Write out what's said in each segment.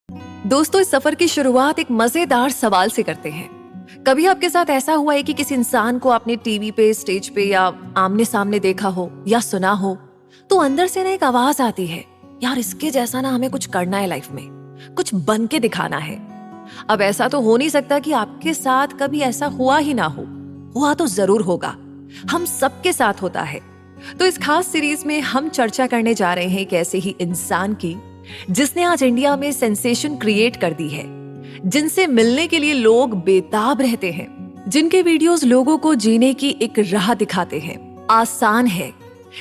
दोस्तों, इस सफर की शुरुआत एक मजेदार सवाल से करते हैं। कभी आपके साथ ऐसा हुआ है कि किसी इंसान को आपने टीवी पे, स्टेज पे या आमने सामने देखा हो या सुना हो, तो अंदर से ना एक आवाज आती है, यार इसके जैसा ना हमें कुछ करना है लाइफ में, कुछ बन के दिखाना है। अब ऐसा तो हो नहीं सकता कि आपके साथ कभी ऐसा हुआ ही ना हो, हुआ तो जरूर होगा, हम सबके साथ होता है। तो इस खास सीरीज में हम चर्चा करने जा रहे हैं एक ऐसे ही इंसान की जिसने आज इंडिया में सेंसेशन क्रिएट कर दी है, जिनसे मिलने के लिए लोग बेताब रहते हैं, जिनके वीडियोस लोगों को जीने की एक राह दिखाते हैं। आसान है,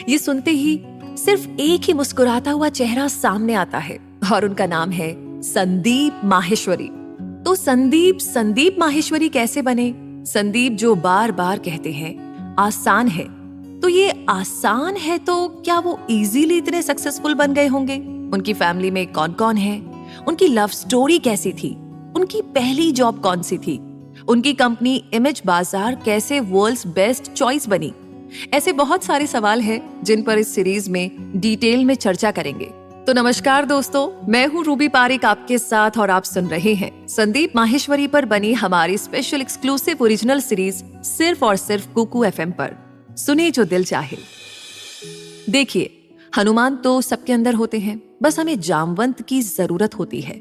ये सुनते ही सिर्फ एक ही मुस्कुराता हुआ चेहरा सामने आता है और उनका नाम है संदीप माहेश्वरी। तो संदीप माहेश्वरी कैसे बने? संदीप जो बार बार कहते हैं आसान है, तो ये आसान है तो क्या वो इजीली इतने सक्सेसफुल बन गए होंगे? उनकी फैमिली में कौन कौन है, उनकी लव स्टोरी कैसी थी, उनकी पहली जॉब कौन सी थी, उनकी कंपनी इमेज बाजार कैसे वर्ल्ड्स बेस्ट चॉइस बनी? ऐसे बहुत सारे सवाल हैं जिन पर इस सीरीज में डिटेल में चर्चा करेंगे। तो नमस्कार दोस्तों, मैं हूँ रूबी पारिक आपके साथ और आप सुन रहे हैं संदीप माहेश्वरी पर बनी हमारी स्पेशल एक्सक्लूसिव ओरिजिनल सीरीज सिर्फ और सिर्फ कुकू एफएम पर। सुने जो दिल चाहे। देखिए, हनुमान तो सबके अंदर होते हैं, बस हमें जामवंत की जरूरत होती है।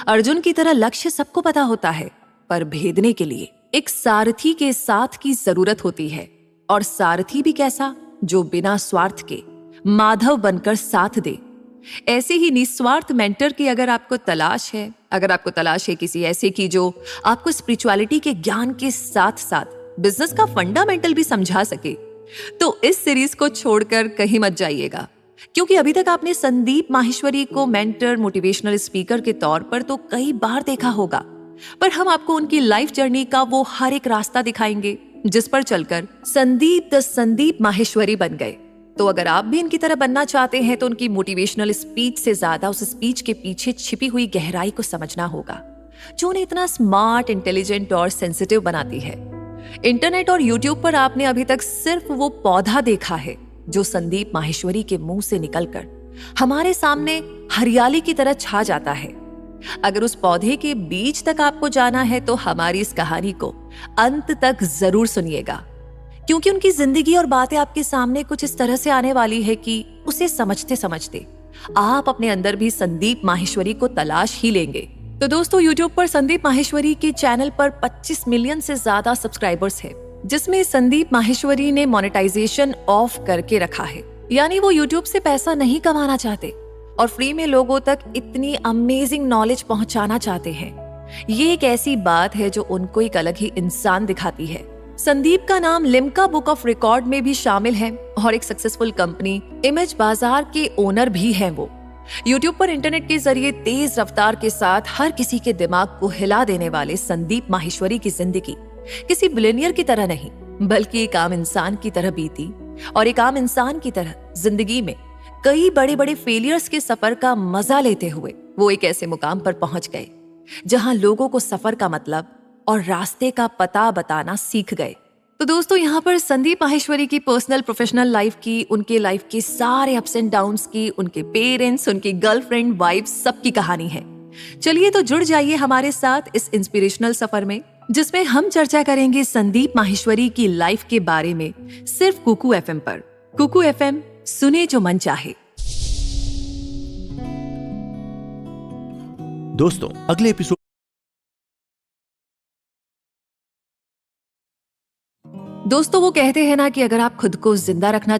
अर्जुन की तरह लक्ष्य सबको पता होता है, पर भेदने के लिए एक सारथी के साथ की जरूरत होती है। और सारथी भी कैसा, जो बिना स्वार्थ के माधव बनकर साथ दे। ऐसे ही निस्वार्थ मेंटर की अगर आपको तलाश है, अगर आपको तलाश है किसी ऐसे की जो आपको स्पिरिचुअलिटी के ज्ञान के साथ साथ बिजनेस का फंडामेंटल भी समझा सके, तो इस सीरीज को छोड़कर कहीं मत जाइएगा। क्योंकि अभी तक आपने संदीप माहेश्वरी को मेंटर, मोटिवेशनल स्पीकर के तौर पर तो कई बार देखा होगा, पर हम आपको उनकी लाइफ जर्नी का वो हर एक रास्ता दिखाएंगे जिस पर चलकर संदीप माहेश्वरी बन गए। तो अगर आप भी इनकी तरह बनना चाहते हैं तो उनकी मोटिवेशनल स्पीच से ज्यादा उस स्पीच के पीछे छिपी हुई गहराई को समझना होगा, जो उन्हें इतना स्मार्ट, इंटेलिजेंट और सेंसिटिव बनाती है। इंटरनेट और यूट्यूब पर आपने अभी तक सिर्फ वो पौधा देखा है जो संदीप माहेश्वरी के मुंह से निकलकर हमारे सामने हरियाली की तरह छा जाता है। अगर उस पौधे के बीज तक आपको जाना है तो हमारी इस कहानी को अंत तक जरूर सुनिएगा, क्योंकि उनकी जिंदगी और बातें आपके सामने कुछ इस तरह से आने वाली है कि उसे समझते समझते आप अपने अंदर भी संदीप माहेश्वरी को तलाश ही लेंगे। तो दोस्तों, यूट्यूब पर संदीप माहेश्वरी के चैनल पर 25 मिलियन से ज्यादा सब्सक्राइबर्स है, जिसमें संदीप माहेश्वरी ने मोनेटाइजेशन ऑफ करके रखा है। यानी वो यूट्यूब से पैसा नहीं कमाना चाहते और फ्री में लोगों तक इतनी अमेजिंग नॉलेज पहुंचाना चाहते हैं। ये एक ऐसी बात है जो उनको एक अलग ही इंसान दिखाती है। संदीप का नाम लिम्का बुक ऑफ रिकॉर्ड में भी शामिल है और एक सक्सेसफुल कंपनी इमेज बाजार के ओनर भी हैं वो। यूट्यूब पर इंटरनेट के जरिए तेज रफ्तार के साथ हर किसी के दिमाग को हिला देने वाले संदीप माहेश्वरी की जिंदगी किसी बिलियनियर की तरह नहीं, बल्कि एक आम इंसान की तरह बीती और एक आम इंसान की तरह जिंदगी में कई बड़े बड़े फेलियर्स के सफर का मजा लेते हुए वो एक ऐसे मुकाम पर पहुंच गए जहां लोगों को सफर का मतलब और रास्ते का पता बताना सीख गए। तो दोस्तों, यहाँ पर संदीप माहेश्वरी की पर्सनल, प्रोफेशनल लाइफ की, उनके लाइफ के सारे अप्स एंड डाउन्स की, उनके पेरेंट्स, उनकी गर्लफ्रेंड, वाइफ, सबकी कहानी है। चलिए तो जुड़ जाइए हमारे साथ इस इंस्पिरेशनल सफर में, जिसमें हम चर्चा करेंगे संदीप माहेश्वरी की लाइफ के बारे में सिर्फ कुकू एफएम पर। कुकू एफएम, सुने जो मन चाहे। दोस्तों, अगले एपिसोड दोस्तों, वो कहते हैं ना कि अगर आप खुद को जिंदा रखना